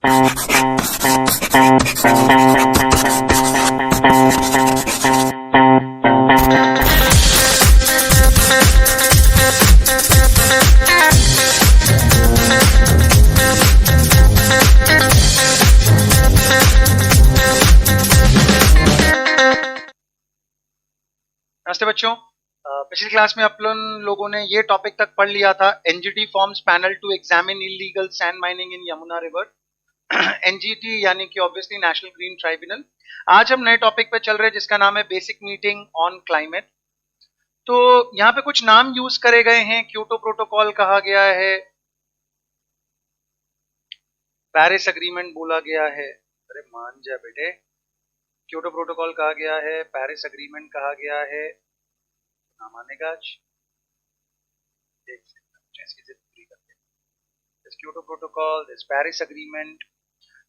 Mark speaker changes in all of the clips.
Speaker 1: नमस्ते बच्चों। पिछली क्लास में अपन लोगों ने ये टॉपिक तक पढ़ लिया था, NGT forms panel to examine illegal sand mining in Yamuna river. NGT यानी कि ऑब्वियसली नेशनल ग्रीन ट्राइब्यूनल। आज हम नए टॉपिक पे चल रहे हैं जिसका नाम है बेसिक मीटिंग ऑन क्लाइमेट। तो यहाँ पे कुछ नाम यूज करे गए हैं। क्योटो प्रोटोकॉल कहा गया है, पेरिस अग्रीमेंट बोला गया है। अरे मान जा बेटे, क्योटो प्रोटोकॉल कहा गया है, पेरिस अग्रीमेंट कहा गया है। ना मानेगा आज, देख सकते हैं इसकी जिद पूरी करते हैं। Kyoto protocol, this Paris agreement.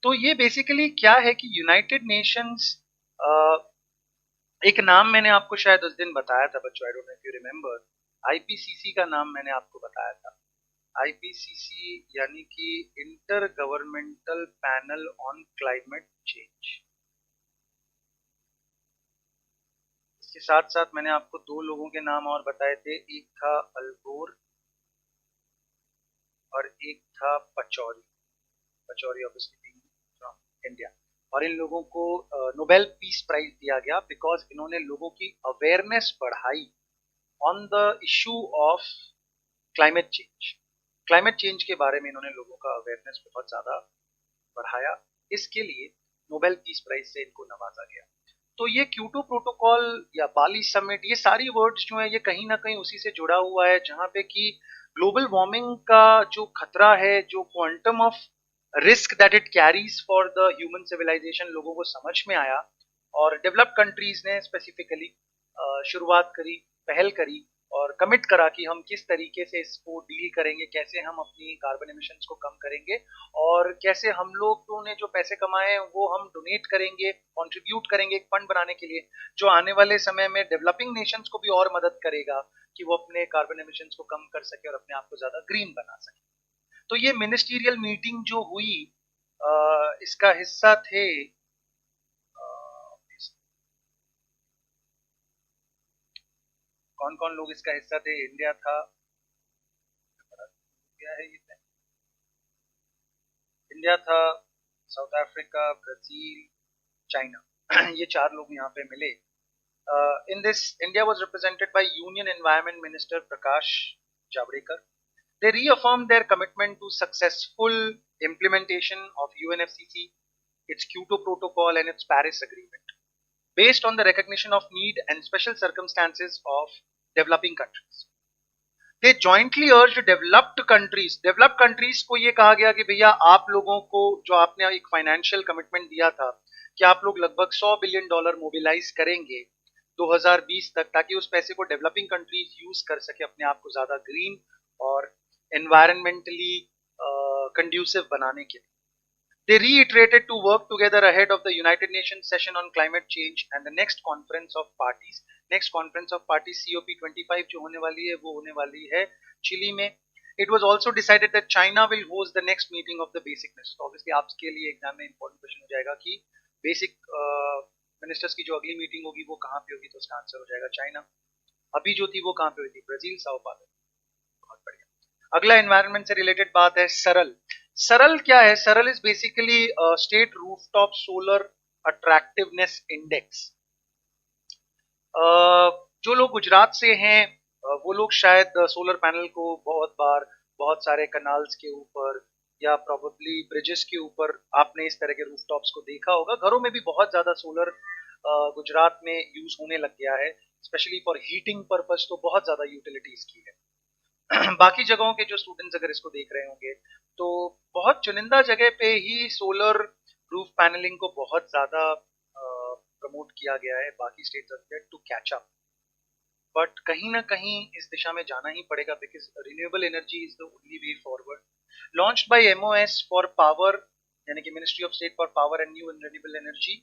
Speaker 1: तो ये बेसिकली क्या है कि यूनाइटेड नेशंस, एक नाम मैंने आपको शायद उस दिन बताया था बच्चों, I don't know if you remember, IPCC का नाम मैंने आपको बताया था। आईपीसीसी यानी कि inter governmental panel on climate change. इसके साथ साथ मैंने आपको दो लोगों के नाम और बताए थे, एक था अल गोर और एक था Pachauri. Pachauri obviously from India. और इन लोगों को नोबेल पीस प्राइज दिया गया बिकॉज इन्होंने लोगों की अवेयरनेस बढ़ाई on the issue of climate change. Climate change के बारे में इन्होंने लोगों का अवेयरनेस बहुत ज्यादा बढ़ाया, इसके लिए नोबेल पीस प्राइज से इनको नवाजा गया। तो ये क्योटो प्रोटोकॉल या बाली समिट, ये सारी वर्ड्स जो है ये कहीं ना कहीं उसी से जुड़ा हुआ है जहां पे कि ग्लोबल वार्मिंग का जो खतरा है, जो quantum of risk that it carries for the human civilization लोगों को समझ में आया। और डेवलप्ड कंट्रीज ने स्पेसिफिकली शुरुआत करी, पहल करी और कमिट करा कि हम किस तरीके से इसको डील करेंगे, कैसे हम अपनी कार्बन एमिशंस को कम करेंगे और कैसे हम लोगों ने जो पैसे कमाए हैं वो हम डोनेट करेंगे, कंट्रीब्यूट करेंगे एक फंड बनाने के लिए जो आने वाले समय में डेवलपिंग नेशंस को भी और मदद करेगा कि वो अपने कार्बन एमिशंस को कम कर सके और अपने आप को ज्यादा ग्रीन बना सके। तो ये मिनिस्टीरियल मीटिंग जो हुई, इसका हिस्सा थे कौन कौन लोग इसका हिस्सा थे। इंडिया था, क्या है ये, इंडिया था, साउथ अफ्रीका, ब्राजील, चाइना। ये चार लोग यहाँ पे मिले। In this, India was represented by Union Environment Minister Prakash Javadekar. They reaffirmed their commitment to successful implementation of UNFCCC, its Kyoto Protocol and its Paris Agreement, based on the recognition of need and special circumstances of developing countries. They jointly urged developed countries को ये कहा गया कि भैया आप लोगों को जो आपने एक फाइनेंशियल कमिटमेंट दिया था कि आप लोग लगभग $100 बिलियन मोबिलाइज करेंगे 2020 तक, ताकि उस पैसे को डेवलपिंग कंट्रीज यूज कर सके अपने आप को ज्यादा ग्रीन और एनवायरमेंटली कंड्यूसिव बनाने के लिए। They reiterated to work together ahead of the United Nations session on climate change and the next conference of parties. Next conference of parties COP25 जो होने वाली है वो होने वाली है चिली में। It was also decided that China will host the next meeting of the basic ministers. So obviously आपके लिए एग्जाम में इंपॉर्टेंट क्वेश्चन हो जाएगा कि बेसिक मिनिस्टर्स की जो अगली मीटिंग होगी वो कहाँ पे होगी, तो उसका आंसर हो जाएगा चाइना। अभी जो थी वो कहाँ पे हुई थी, ब्राजील, साओ पाउलो। बहुत बढ़िया। अगला एनवायरनमेंट से रिलेटेड बात है सरल। सरल क्या है? सरल is basically state rooftop solar attractiveness index. जो लोग गुजरात से हैं वो लोग शायद सोलर पैनल को बहुत बार बहुत सारे कनाल्स के ऊपर या प्रोबेबली ब्रिजेस के ऊपर आपने इस तरह के रूफटॉप्स को देखा होगा। घरों में भी बहुत ज्यादा सोलर गुजरात में यूज होने लग गया है, स्पेशली फॉर हीटिंग पर्पस तो बहुत ज्यादा यूटिलिटीज की है। बाकी जगहों के जो स्टूडेंट्स अगर इसको देख रहे होंगे तो बहुत चुनिंदा जगह पे ही सोलर रूफ पैनलिंग को बहुत ज्यादा प्रमोट किया गया है। बाकी states to catch up, but कहीं ना कहीं इस दिशा में जाना ही पड़ेगा because renewable energy is the only way forward. Launched by MOS for power यानी कि ministry of state for power and new and renewable energy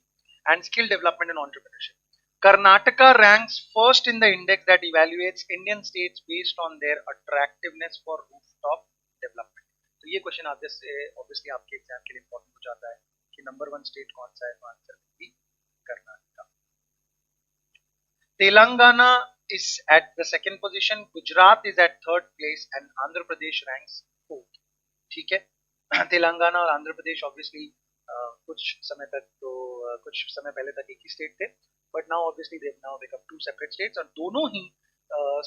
Speaker 1: and skill development and entrepreneurship, Karnataka ranks first in the index that evaluates Indian states based on their attractiveness for rooftop development. तो ये question obviously आपके exam के लिए important हो जाता है कि number 1 state कौन सा है, तो आंसर भी Karnataka. Telangana is at the second position, Gujarat is at third place and Andhra Pradesh ranks fourth. ठीक है, तेलंगाना और आंध्र प्रदेश ऑब्वियसली कुछ समय तक तो कुछ समय पहले तक एक ही स्टेट थे, but now obviously they now become two separate states, और दोनों ही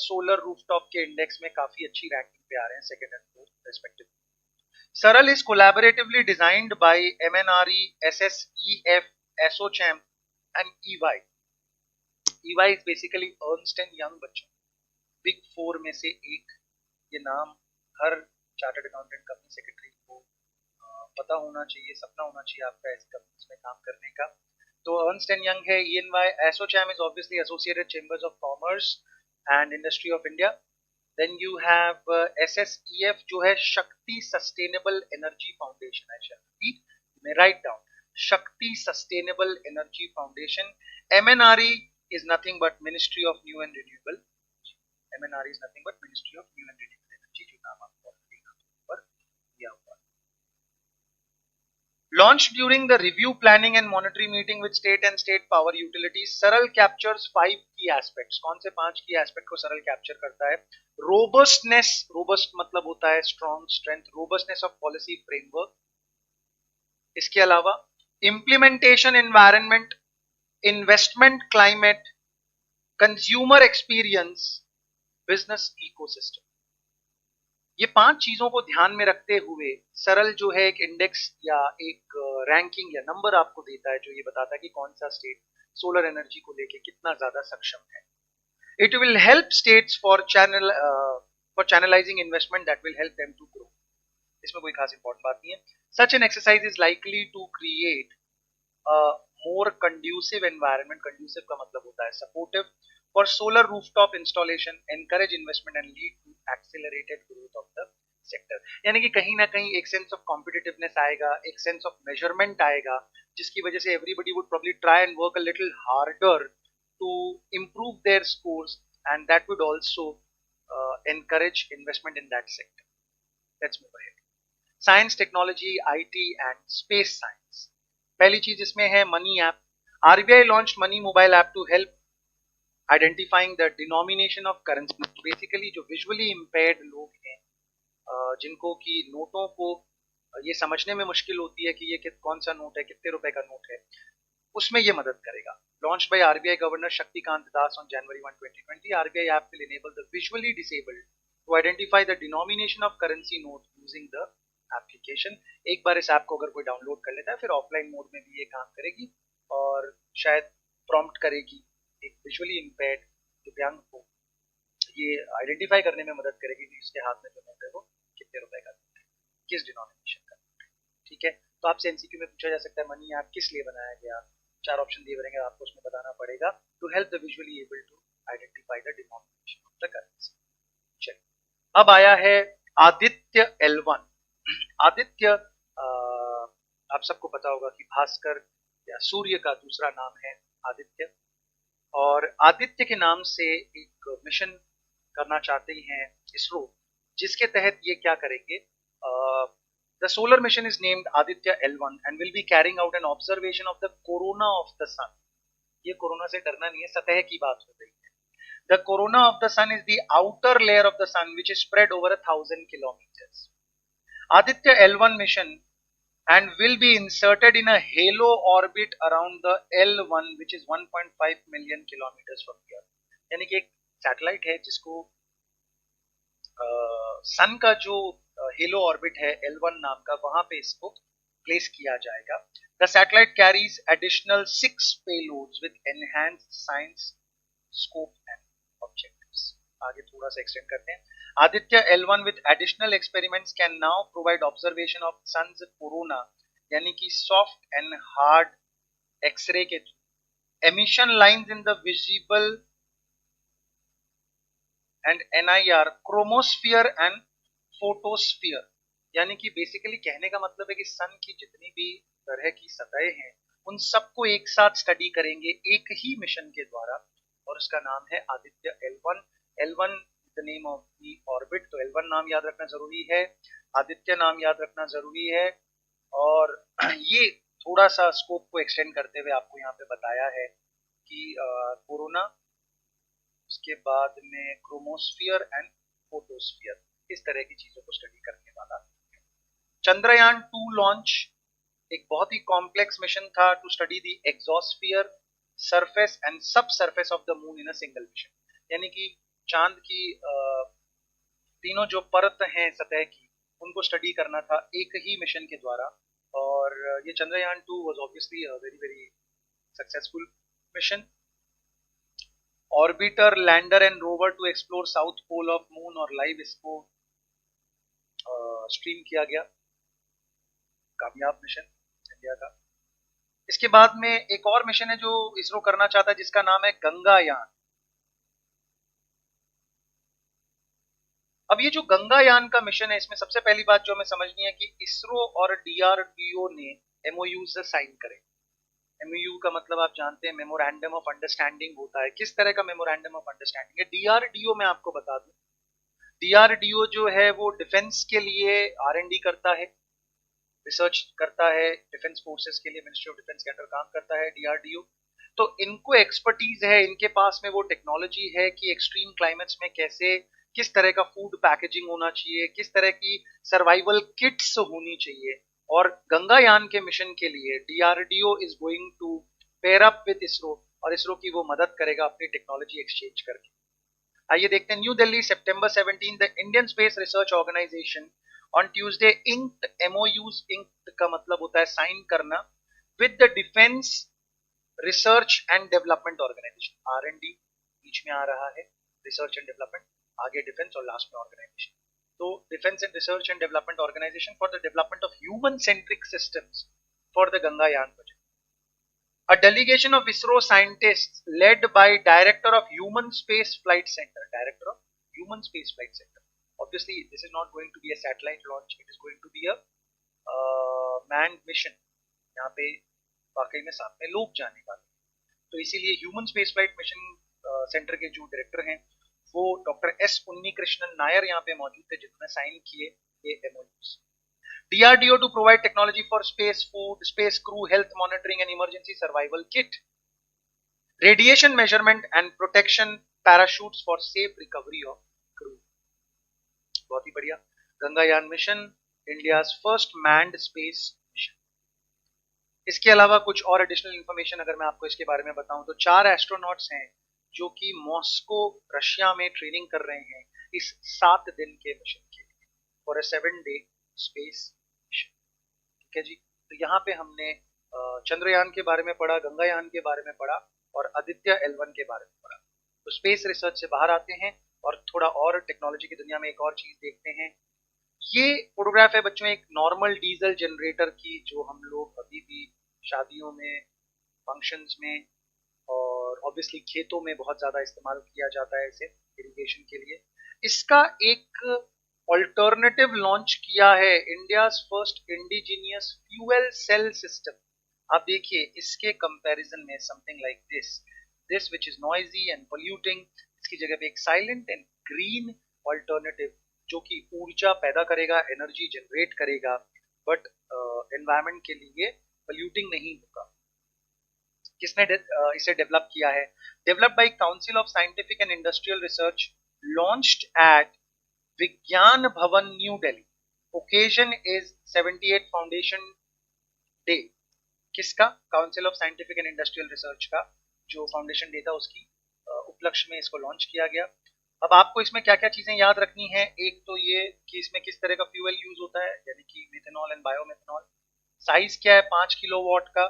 Speaker 1: सोलर रूफटॉप के इंडेक्स में काफी अच्छी रैंकिंग पे आ रहे हैं, second and fourth respectively. Saral is collaboratively designed by MNRE, SSEF, ASSOCHAM and EY. EY is basically Ernst and Young बच्चों, बिग फोर में से एक। ये नाम हर चार्टर्ड अकाउंटेंट कंपनी सेक्रेटरी को पता होना चाहिए, सपना होना चाहिए आपका ऐसी कंपनीज में काम करने का। तो अर्नस्ट एंड यंग है, EY, ASSOCHAM is obviously Associated Chambers of Commerce and Industry of India. Then you have SSEF जो है शक्ति सस्टेनेबल एनर्जी फाउंडेशन है, शक्ति में राइट डाउन, शक्ति sustainable energy foundation. MNRE is nothing but Ministry of New and Renewable, MNRE is nothing but Ministry of New and Renewable Energy, जो नाम आपको ऑलरेडी पर दिया हुआ। Launched during the review, planning and monitoring meeting with state and state power utilities, Saral captures 5 key aspects. कौन से 5 key aspect को Saral capture करता है? Robustness, robust मतलब होता है strong, strength, robustness of policy framework. इसके अलावा implementation environment, investment climate, consumer experience, business ecosystem. ये 5 चीजों को ध्यान में रखते हुए सरल जो है एक इंडेक्स या एक रैंकिंग या नंबर आपको देता है, जो ये बताता है कि कौन सा स्टेट सोलर एनर्जी को लेके कितना ज्यादा सक्षम है। It will help states for channelizing investment that will help them to grow. इसमें कोई खास इंपॉर्टेंट बात नहीं है। Such an exercise is likely to create more conducive environment, conducive का मतलब होता है supportive, for solar rooftop installation, encourage investment and lead to accelerated growth of the sector. यानी कि कहीं ना कहीं एक सेंस ऑफ कॉम्पिटिटिवनेस आएगा, एक सेंस ऑफ मेजरमेंट आएगा, जिसकी वजह से everybody would probably try and work a little harder to improve their scores, and that would also encourage investment in that sector. Let's move ahead. Science, technology, IT and space science. पहली चीज इसमें है money app. RBI launched Money mobile app to help identifying the denomination of currency. Basically जो visually impaired लोग हैं, जिनको कि नोटों को ये समझने में मुश्किल होती है कि ये कौन सा नोट है, कितने रुपए का नोट है, उसमें ये मदद करेगा। Launch by RBI governor Shaktikanta Das on January 1, 2020, RBI app will enable the visually disabled to identify the denomination of currency note using the application. एक बार इस ऐप को अगर कोई डाउनलोड कर लेता है, फिर ऑफलाइन मोड में भी ये काम करेगी और शायद प्रॉम्प्ट करेगी एक विजुअली इम्पेयर्ड दिव्यांग को ये आइडेंटिफाई करने में मदद करेगी कि उसके हाथ में जो नोट है वो कितने रुपए का नोट है, किस डिनोमिनेशन का नोट है। ठीक है, तो आपसे MCQ में पूछा जा सकता है मनी ऐप किस लिए बनाया गया। 4 ऑप्शन दिए रहेंगे, आपको उसमें बताना पड़ेगा। To help the visually able to identify the denomination of the currency. चलिए, अब आया है आदित्य L1। आदित्य आप सबको पता होगा कि भास्कर या सूर्य का दूसरा नाम है आदित्य, और आदित्य के नाम से एक मिशन करना चाहते हैं इसरो, जिसके तहत ये क्या करेंगे। The solar mission is named Aditya L1 and will be carrying out an observation of the corona of the sun. ये कोरोना से डरना नहीं है, सतह की बात हो रही है। The corona of the sun is the outer layer of the sun which is spread over 1000 kilometres. Aditya L1 mission and will be inserted in a halo orbit around the L1 which is 1.5 million kilometers from the Earth। यानी कि एक satellite है जिसको सन का जो hello orbit है L1 नाम का, वहां पे इसको प्लेस किया जाएगा। The satellite carries additional 6 payloads with enhanced science scope and objectives. आगे थोड़ा सा एक्सटेंड करते हैं। Aditya L1 with additional experiments can now provide observation of sun's corona, यानी कि soft and hard X-ray के emission lines in the visible and NIR chromosphere and photosphere। यानी कि बेसिकली कहने का मतलब है कि सन की जितनी भी तरह की सतहें हैं उन सबको एक साथ स्टडी करेंगे एक ही मिशन के द्वारा, और उसका नाम है Aditya L1। L1 the name of the orbit, तो L1 नाम याद रखना जरूरी है, आदित्य नाम याद रखना जरूरी है, और ये थोड़ा सा स्कोप को एक्सटेंड करते हुए आपको यहाँ पे बताया है कि कोरोना, उसके बाद में क्रोमोस्फियर एंड फोटोस्फियर, इस तरह की चीजों को स्टडी करने वाला। चंद्रयान 2 लॉन्च एक बहुत ही कॉम्प्लेक्स मिशन था to study the exosphere, surface and sub surface of the moon in a single mission, यानी कि चांद की तीनों जो परत हैं सतह की, उनको स्टडी करना था एक ही मिशन के द्वारा। और ये Chandrayaan 2 was obviously a very very successful mission. Orbiter, lander and rover to explore south pole of moon और लाइव इसको स्ट्रीम किया गया, कामयाब मिशन इंडिया का। इसके बाद में एक और मिशन है जो इसरो करना चाहता है, जिसका नाम है गंगायान। अब ये जो गंगायान का मिशन है, इसमें सबसे पहली बात जो हमें समझनी है कि इसरो और डीआरडीओ ने एमओयू से साइन करे। एमओयू का मतलब आप जानते हैं, मेमोरेंडम ऑफ अंडरस्टैंडिंग होता है। किस तरह का मेमोरेंडम ऑफ अंडरस्टैंडिंग है? डीआरडीओ में आपको बता दूं, डीआरडीओ जो है वो डिफेंस के लिए आर&डी करता है, रिसर्च करता है, डिफेंस फोर्सेस के लिए मिनिस्ट्री ऑफ डिफेंस के अंडर काम करता है डीआरडीओ। तो इनको एक्सपर्टीज है, इनके पास में वो टेक्नोलॉजी है कि एक्सट्रीम क्लाइमेट्स में कैसे, किस तरह का फूड पैकेजिंग होना चाहिए, किस तरह की सर्वाइवल किट्स होनी चाहिए। और गंगायान के मिशन के लिए DRDO is going to pair up with ISRO, और इसरो की वो मदद करेगा अपनी टेक्नोलॉजी एक्सचेंज करके। आइए देखते हैं। New Delhi September 17, the Indian space research organisation on Tuesday inked MoUs, inked का मतलब होता है साइन करना, with the defence research and development organisation. R and D बीच में आ रहा है, रिसर्च एंड डेवलपमेंट आगे डिफेंस और लास्ट में ऑर्गेनाइजेशन। तो defence and research and development organisation for the development of human centric systems for the Gaganyaan project. A delegation of ISRO scientists led by Director of Human Space Flight Center, Director of Human Space Flight Center. Obviously, this is not going to be a satellite launch. It is going to be a manned mission. यहाँ पे वाकई में साथ में लोग जाने वाले, तो इसीलिए human space flight mission centre के जो डायरेक्टर हैं वो डॉक्टर एस उन्नीकृष्णन नायर यहाँ पे मौजूद थे, जिन्होंने साइन किए ये MoUs. DRDO to provide technology for space food, space crew health monitoring and emergency survival kit. Radiation measurement and protection parachutes for safe recovery of crew. बहुत ही बढ़िया। Gaganyaan mission, India's first manned space mission. इसके अलावा कुछ और additional information अगर मैं आपको इसके बारे में बताऊं तो 4 एस्ट्रोनॉट्स हैं जो कि मॉस्को रशिया में ट्रेनिंग कर रहे हैं इस 7 दिन के मिशन के लिए, for a 7-day space mission. ठीक है जी। तो यहाँ पे हमने चंद्रयान के बारे में पढ़ा, गंगायान के बारे में पढ़ा और आदित्य L1 के बारे में पढ़ा। तो स्पेस रिसर्च से बाहर आते हैं और थोड़ा और टेक्नोलॉजी की दुनिया में एक और चीज देखते हैं। ये फोटोग्राफ है बच्चों एक नॉर्मल डीजल जनरेटर की, जो हम लोग अभी भी शादियों में, फंक्शंस में और ऑब्वियसली खेतों में बहुत ज्यादा इस्तेमाल किया जाता है इसे इरिगेशन के लिए। इसका एक ऑल्टरनेटिव लॉन्च किया है, India's first indigenous fuel cell system. आप देखिए इसके कंपैरिजन में something like this which is noisy and polluting, इसकी जगह पे एक साइलेंट एंड ग्रीन ऑल्टरनेटिव जो कि ऊर्जा पैदा करेगा, एनर्जी जनरेट करेगा, बट एनवायरमेंट के लिए पोल्यूटिंग नहीं होगा। किसने इसे डेवलप किया है? Developed by council of scientific and industrial research, launched at Vigyan Bhawan new Delhi. Occasion is 78 foundation day. किसका? Council of scientific and industrial research का जो फाउंडेशन डे था उसकी उपलक्ष्य में इसको लॉन्च किया गया। अब आपको इसमें क्या क्या चीजें याद रखनी है, एक तो ये कि इसमें किस तरह का फ्यूल यूज होता है, यानी कि मिथेनॉल एंड बायोमिथेनॉल। साइज क्या है? 5 किलोवाट का,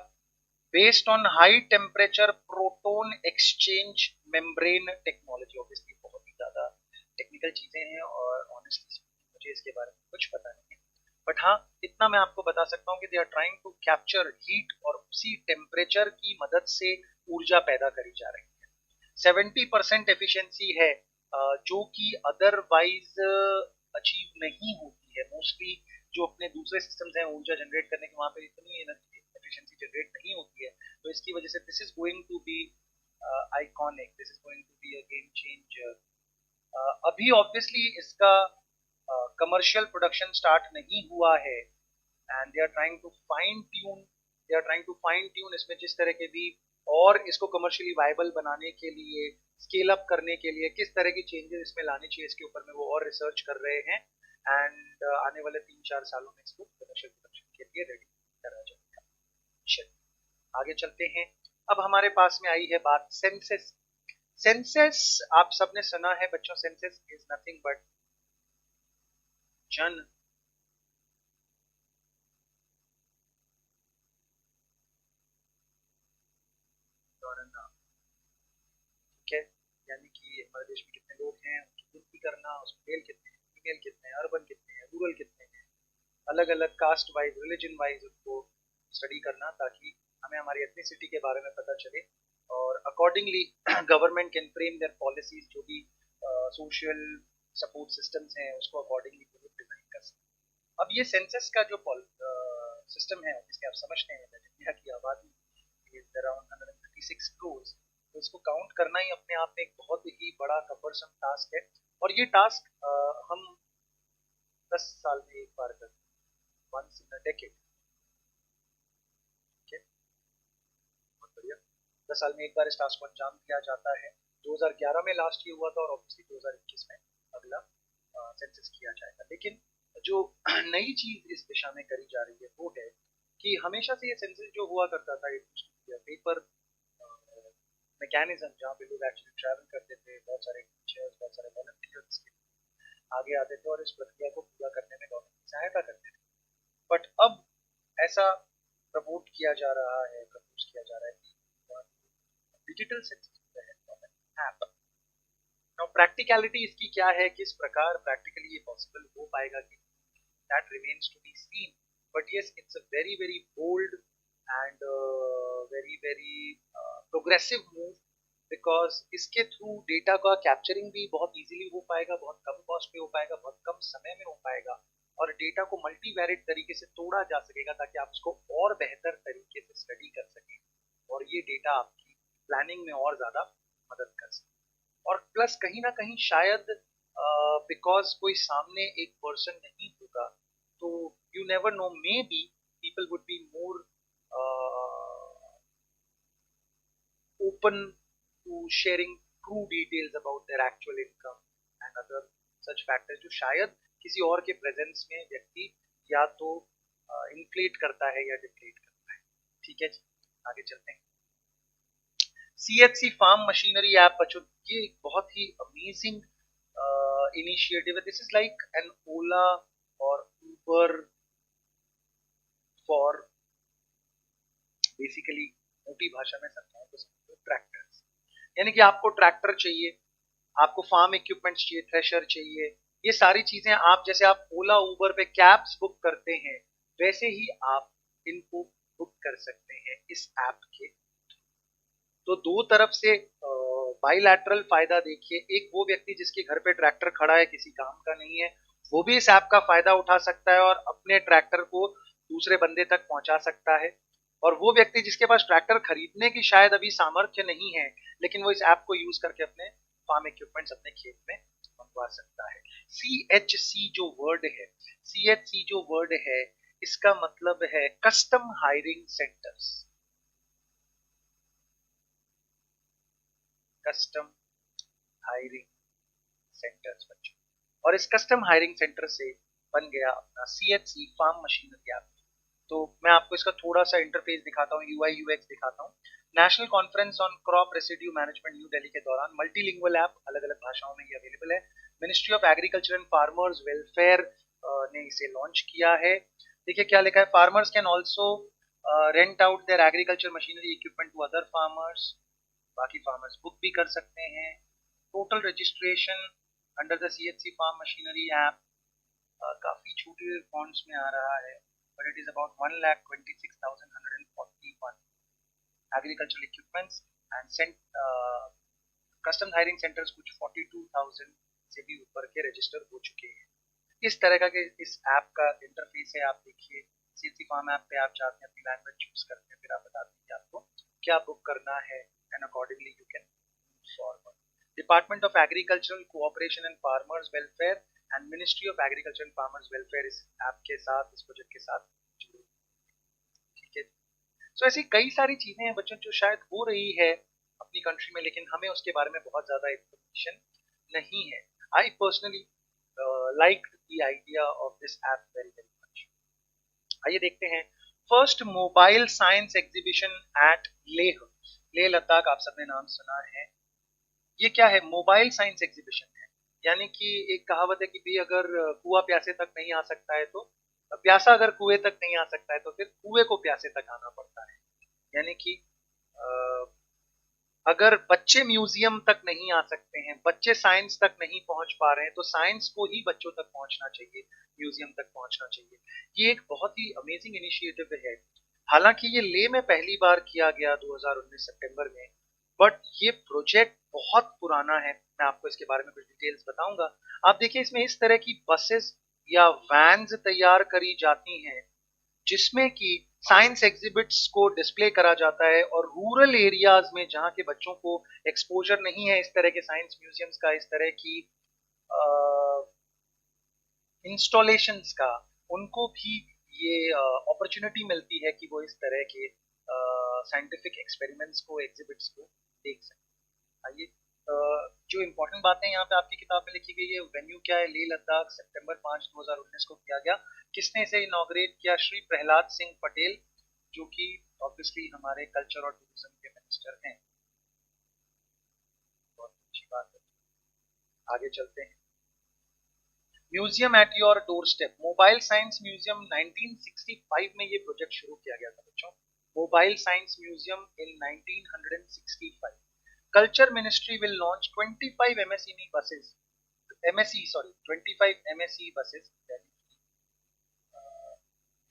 Speaker 1: based on high temperature proton exchange membrane technology. Obviously बहुत ही ज्यादा टेक्निकल चीजें हैं और ऑनेस्टली मुझे इसके बारे में कुछ पता नहीं है, बट हाँ इतना मैं आपको बता सकता हूँ कि they are trying to capture heat और उसी टेम्परेचर की मदद से ऊर्जा पैदा करी जा रही है। 70% एफिशिएंसी है जो कि अदरवाइज अचीव नहीं होती है। मोस्टली जो अपने दूसरे सिस्टम्स हैं ऊर्जा जनरेट करने के, वहां पे इतनी एनर्जी एफिशिएंसी जनरेट नहीं होती है। तो इसकी वजह से this is going to be iconic, this is going to be a game changer अभी ऑब्वियसली इसका कमर्शियल प्रोडक्शन स्टार्ट नहीं हुआ है and they are trying to fine tune इसमें जिस तरह के भी और इसको कमर्शियली वायबल बनाने के लिए स्केल अप करने के लिए किस तरह की चेंजेस इसमें लाने चाहिए इसके ऊपर में वो और रिसर्च कर रहे हैं एंड आने वाले 3-4 सालों में इसको कमर्शियल प्रोडक्शन के लिए रेडी करा जाएगा। चलिए आगे चलते हैं। अब हमारे पास में आई है बात सेंसस। सेंसस आप सबने सुना है बच्चों, सेंसस इज नथिंग बट जन गणना, ठीक है। यानी कि हमारे देश में कितने लोग हैं उनकी गिनती करना, उसमें मेल कितने हैं, फीमेल कितने हैं, अर्बन कितने हैं, रूरल कितने हैं, अलग अलग कास्ट वाइज रिलीजन वाइज उनको स्टडी करना ताकि हमें हमारी एथनिसिटी के बारे में पता चले और accordingly government can frame there policies जो भी सोशल सपोर्ट सिस्टम्स हैं उसको अकॉर्डिंगली डिजाइन कर सकते। अब ये सेंसस का जो सिस्टम है जिसके आप समझते हैं इंडिया की आबादी इज अराउंड 136 करोड़, तो इसको काउंट करना ही अपने आप में एक बहुत ही बड़ा कम्बरसम टास्क है और ये टास्क हम 10 साल में एक बार करते हैं, वंस इन अ डेकेड, ठीक है। बहुत बढ़िया, 10 साल में एक बार इस टास्क को अंजाम दिया जाता है। 2011 में लास्ट ये हुआ था और ऑब्वियसली 2021 में अगला सेंसस किया जाएगा। लेकिन जो नई चीज इस दिशा में करी जा रही है वो है कि हमेशा से ये सेंसस जो हुआ करता था पेपर मैकेनिज्म जहाँ पे लोग एक्चुअली ट्रैवल करते थे, बहुत सारे टीचर्स, बहुत सारे वॉलंटियर्स आगे आते थे और इस प्रक्रिया को पूरा करने में गवर्नमेंट की सहायता करते थे। बट अब ऐसा प्रमोट किया जा रहा है, प्रपोज किया जा रहा है कि digital census app. Now practicality इसकी क्या है, किस प्रकार प्रैक्टिकली ये पॉसिबल हो पाएगा कि that remains to be seen, but yes it's a very very bold and very very progressive move because इसके थ्रू डेटा का कैप्चरिंग भी बहुत इजीली हो पाएगा, बहुत कम कॉस्ट पे हो पाएगा, बहुत कम समय में हो पाएगा और डेटा को मल्टीवेरिएट तरीके से तोड़ा जा सकेगा ताकि आप उसको और बेहतर तरीके से स्टडी कर सकें और ये डेटा आपकी प्लानिंग में और ज्यादा मदद कर सके। और प्लस कहीं ना कहीं शायद बिकॉज कोई सामने एक पर्सन नहीं होगा तो you never know, may be people would be more open to sharing true details about their actual income and other such factors जो शायद किसी और के प्रेजेंस में व्यक्ति या तो इन्फ्लेट करता है या डिफ्लेट करता है। ठीक है जी, आगे चलते हैं। CHC फार्म मशीनरी ऐप बच्चों, ये एक बहुत ही अमेजिंग इनिशिएटिव है। दिस इज लाइक एन ओला और उबर फॉर बेसिकली मोटी भाषा में समझाएं तो समझो ट्रैक्टर्स। यानी कि आपको ट्रैक्टर चाहिए, आपको फार्म इक्विपमेंट चाहिए, थ्रेशर चाहिए, ये सारी चीजें आप जैसे आप ओला उबर पे कैब्स बुक करते हैं वैसे ही आप इनको बुक कर सकते हैं इस ऐप के। तो दो तरफ से बाइलैटरल फायदा देखिए, एक वो व्यक्ति जिसके घर पे ट्रैक्टर खड़ा है किसी काम का नहीं है वो भी इस ऐप का फायदा उठा सकता है और अपने ट्रैक्टर को दूसरे बंदे तक पहुंचा सकता है, और वो व्यक्ति जिसके पास ट्रैक्टर खरीदने की शायद अभी सामर्थ्य नहीं है लेकिन वो इस ऐप को यूज करके अपने फार्म इक्विपमेंट्स अपने खेत में मंगवा सकता है। CHC जो वर्ड है, CHC जो वर्ड है इसका मतलब है custom hiring centres, custom hiring centres बच्चों। और इस कस्टम हायरिंग सेंटर से बन गया अपना CHC फार्म मशीनरी ऐप। तो मैं आपको इसका थोड़ा सा इंटरफेस दिखाता हूँ, UI UX दिखाता हूँ। National conference on crop residue management new Delhi के दौरान मल्टीलिंगुअल ऐप अलग अलग भाषाओं में ये अवेलेबल है। Ministry of agriculture and farmers welfare ने इसे लॉन्च किया है। देखिए क्या लिखा है, farmers can also rent out their agriculture machinery equipment to other farmers, बाकी फार्मर्स बुक भी कर सकते हैं। Total registration under the CHC farm machinery app काफी छोटे फॉन्ट्स में आ रहा है but it is about 1,26,141 agricultural equipments and custom hiring centers कुछ 42,000 से भी ऊपर के रजिस्टर हो चुके हैं। इस तरह का के इस ऐप का इंटरफेस है, आप देखिए CHC फार्म ऐप पे आप जाते हैं, अपनी लैंग्वेज चूज करते हैं, फिर आप बताते हैं कि आपको क्या बुक करना है and accordingly you can forward. Department of agricultural cooperation and farmers welfare and ministry of agriculture and farmers welfare इस ऐप के साथ, इस प्रोजेक्ट के साथ जुड़े। ठीक है, सो ऐसी कई सारी चीजें हैं बच्चों जो शायद हो रही है अपनी कंट्री में, लेकिन हमें उसके बारे में बहुत ज्यादा इंफॉर्मेशन नहीं है। I personally like the idea of this app very very much. आइए देखते हैं, first mobile science exhibition at Leh, Leh Ladakh, आप सबने नाम सुना है। ये क्या है? मोबाइल साइंस एग्जीबिशन है, यानी कि एक कहावत है कि भी अगर कुआं प्यासे तक नहीं आ सकता है तो, प्यासा अगर कुएं तक नहीं आ सकता है तो फिर कुएं को प्यासे तक आना पड़ता है। यानी कि अगर बच्चे म्यूजियम तक नहीं आ सकते हैं, बच्चे साइंस तक नहीं पहुंच पा रहे हैं, तो साइंस को ही बच्चों तक पहुंचना चाहिए, म्यूजियम तक पहुंचना चाहिए। ये एक बहुत ही अमेजिंग इनिशिएटिव है। हालांकि ये ले में पहली बार किया गया 2019 सितंबर में, बट ये प्रोजेक्ट बहुत पुराना है। मैं आपको इसके बारे में कुछ डिटेल्स बताऊंगा। आप देखिए, इसमें इस तरह की बसेस या वैन्स तैयार करी जाती हैं जिसमें कि साइंस एग्जिबिट्स को डिस्प्ले करा जाता है, और रूरल एरियाज में जहाँ के बच्चों को एक्सपोजर नहीं है इस तरह के साइंस म्यूजियम्स का, इस तरह की इंस्टॉलेशंस का, उनको भी ये अपॉर्चुनिटी मिलती है कि वो इस तरह के साइंटिफिक एक्सपेरिमेंट्स को, एग्जिबिट्स को देख सकें। आइए, जो इम्पोर्टेंट बातें यहाँ पे आपकी किताब में लिखी गई है, वेन्यू क्या है? लेह लद्दाख, सितंबर 5 2019 को किया गया। किसने इसे इनॉग्रेट किया? श्री प्रहलाद सिंह पटेल, जो कि ऑब्वियसली हमारे कल्चर और टूरिज्म के मिनिस्टर हैं। बहुत अच्छी बात है, आगे चलते हैं। Museum at your doorstep, mobile science museum 1965 में ये प्रोजेक्ट शुरू किया गया था बच्चों। Mobile science museum in 1965। Culture ministry will launch 25 MSEME buses, MSE sorry 25 MSE buses,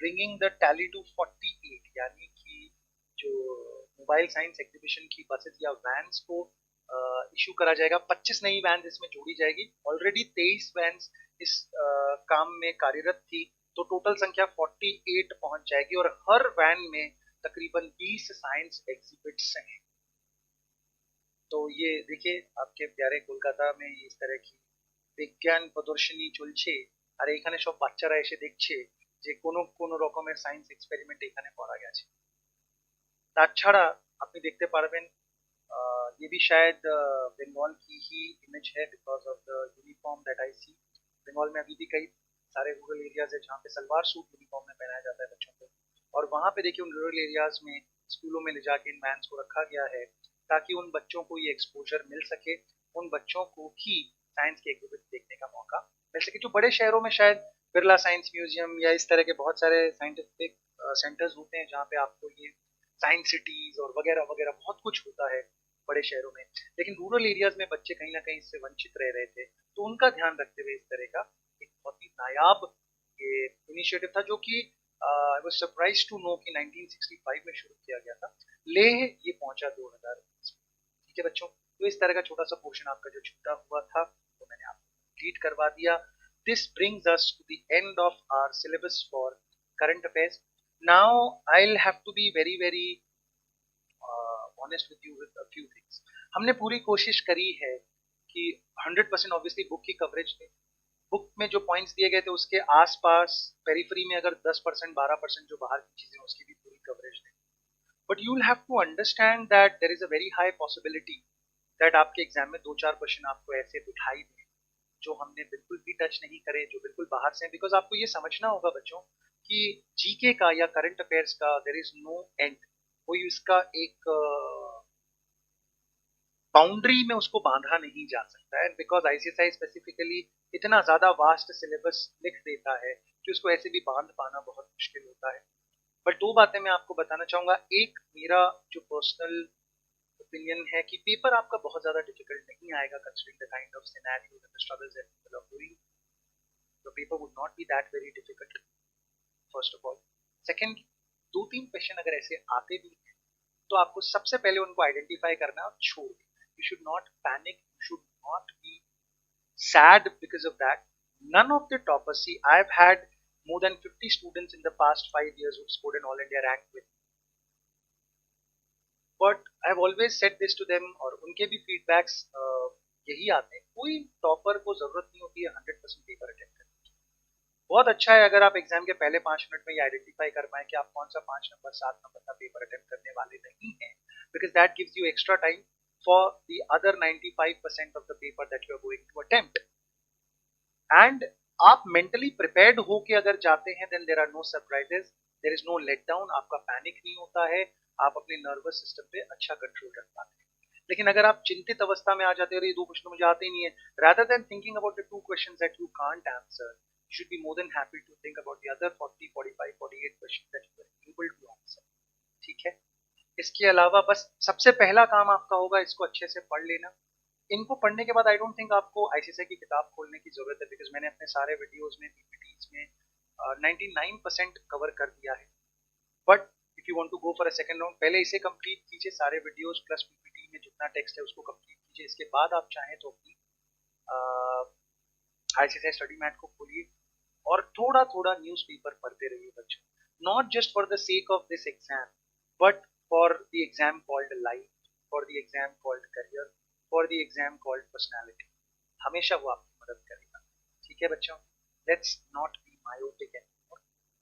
Speaker 1: bringing the tally to 48, यानी कि जो मोबाइल साइंस एग्जीबिशन की बसेस या वैन्स को इशू करा जाएगा। 25 नई वैन इसमें जोड़ी जाएगी। ऑलरेडी 23 वैन इस काम में कार्यरत थी, तो टोटल संख्या 48 पहुंच जाएगी, और हर वैन में तकरीबन 20 साइंस एग्जिबिट्स हैं। तो ये देखिए, आपके प्यारे कोलकाता में इस तरह की বিজ্ঞান প্রদর্শনী চলছে, আর এখানে সব বাচ্চারা এসে দেখছে যে কোনো কোনো রকমের সায়েন্স এক্সপেরিমেন্ট এখানে করা গেছে। তাছাড়া আপনি দেখতে পারবেন, ये भी शायद बंगाल की ही इमेज है, because of the uniform that I see. Bengal में अभी भी कई सारे रूरल एरियाज है जहाँ पे सलवार सूट यूनिफॉर्म में पहनाया जाता है बच्चों को, और वहाँ पे देखिए उन रूरल एरियाज में स्कूलों में ले जाके इन वैन्स को रखा गया है ताकि उन बच्चों को ये एक्सपोजर मिल सके, उन बच्चों को भी साइंस के एग्जिबिट देखने का मौका मिल सके। जो बड़े शहरों में शायद बिरला साइंस म्यूजियम या इस तरह के बहुत सारे साइंटिफिक सेंटर्स होते हैं जहाँ पे आपको ये साइंस सिटीज और वगैरह वगैरह बहुत कुछ होता है बड़े शहरों में, लेकिन रूरल एरियाज में बच्चे कहीं ना कहीं इससे वंचित रह रहे थे। तो उनका ध्यान रखते हुए इस तरह का एक बहुत ही नायाब ये इनिशिएटिव था, जो कि I was surprised to know कि 1965 में शुरू किया गया था। लेह ये पहुंचा 2019 में। ठीक है बच्चों, तो इस तरह का छोटा सा पोर्शन आपका जो छूटा हुआ था वो मैंने आपको कंप्लीट करवा दिया। This brings us to the end of our syllabus for current affairs. Now I will have to be very very honest with you with a few things. हमने पूरी कोशिश करी है कि 100% ऑब्वियसली बुक की कवरेज दें। बुक में जो पॉइंट्स दिए गए थे उसके आसपास पेरिफेरी में अगर 10% 12% जो बाहर की चीजें उसकी भी पूरी कवरेज दें। But you will have to understand that there is a very high possibility that आपके एग्जाम में 2-4 क्वेश्चन आपको ऐसे दिखाई दें जो हमने बिल्कुल भी टच नहीं करे, जो बिल्कुल बाहर से हैं। बिकॉज आपको ये समझना होगा बच्चों कि जीके का या करंट अफेयर्स का देयर इज नो एंड, कोई उसका एक बाउंड्री में उसको बांधा नहीं जा सकता है, बिकॉज आईसीएसआई स्पेसिफिकली इतना ज्यादा वास्ट सिलेबस लिख देता है कि उसको ऐसे भी बांध पाना बहुत मुश्किल होता है। बट दो बातें मैं आपको बताना चाहूंगा। एक, मेरा जो पर्सनल ओपिनियन है कि पेपर आपका बहुत ज्यादा डिफिकल्ट नहीं आएगा, considering the kind of scenarios and the struggles that people are doing. The paper would not be that very difficult, first of all. Second, 2-3 question अगर ऐसे आते भी हैं तो आपको सबसे पहले उनको आइडेंटिफाई करना और छोड़ देना। You should not panic. You should not be sad because of that. None of the toppers, see, I've had more than 50 students in the past 5 years who've scored an all India rank with. But I've always said this to them, और उनके भी feedbacks यही आते हैं। कोई topper को जरूरत नहीं होती है 100% पेपर अटेंड करने की। बहुत अच्छा है अगर आप एग्जाम के पहले 5 मिनट में ये आइडेंटिफाई कर पाए कि आप कौन सा 5 नंबर 7 नंबर का पेपर अटेंड करने वाले नहीं हैं, because that gives you extra time for the other 95% of the paper that you are going to attempt. And आप मेंटली प्रिपेयर्ड होके अगर जाते हैं then there are no surprises, there is no let down, आपका panic नहीं होता है, आप अपने नर्वस सिस्टम पे अच्छा कंट्रोल रख पाते हैं। लेकिन अगर आप चिंतित अवस्था में आ जाते हो, ये 2 क्वेश्चन मुझे आते ही नहीं है, rather than thinking about the 2 questions that you can't answer, you should be more than happy to think about the other 40, 45, 48 questions that you are able to answer। ठीक है। इसके अलावा बस सबसे पहला काम आपका होगा इसको अच्छे से पढ़ लेना। इनको पढ़ने के बाद आई डोंट थिंक आपको आईसीएसआई की किताब खोलने की जरूरत है, बिकॉज मैंने अपने सारे वीडियोस में पीपीटीज में 99% कवर कर दिया है। But if you want to go for a second round, पहले इसे कंप्लीट कीजिए, सारे वीडियोस प्लस पीपीटी में जितना टेक्स्ट है उसको कंप्लीट कीजिए। इसके बाद आप चाहें तो अपनी आईसीएसआई स्टडी मैट को खोलिए और थोड़ा थोड़ा न्यूज़पेपर पढ़ते रहिए बच्चों, not just for the sake of this exam, but for the exam called life, for the exam called career, for the exam called personality. हमेशा वो आपकी मदद करेगा। ठीक है बच्चों, let's not be myopic and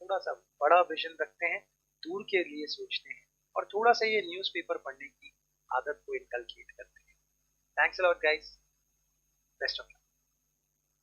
Speaker 1: थोड़ा सा बड़ा विजन रखते हैं, दूर के लिए सोचते हैं और थोड़ा सा ये न्यूज़पेपर पढ़ने की आदत को इनकलकेट करते हैं। Thanks a lot guys, best of